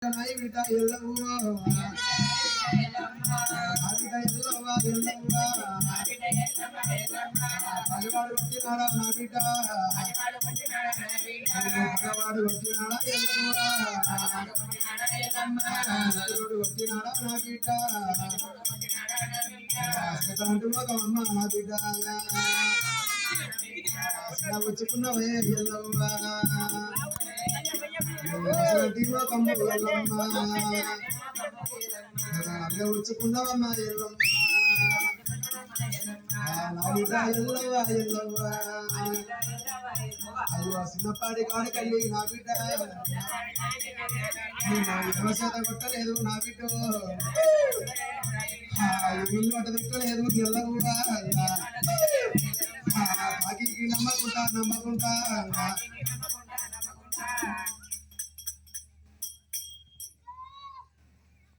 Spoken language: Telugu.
బిడ్డ ఎల్లవ్వా పలివాడు వచ్చినాడా నా బిడ్డ పగవాడు వచ్చినాడా ఎల్లవ్వాడు వచ్చినాడా నా బిడ్డ అంటున్నాకమ్మ నా బిడ్డ వచ్చుకున్నవే ఎల్లవ్వా వచ్చుకున్నావమ్మా ఎల్లవ్వా ఎల్లవ్వా అయ్యో చిన్నపాడి కాడికెళ్ళి నా బిడ్డ చేత కొట్టలేదు నా బిడ్డ ఇల్లు అట తిట్టలేదు ఎల్లవ్వా నమ్మకుంటా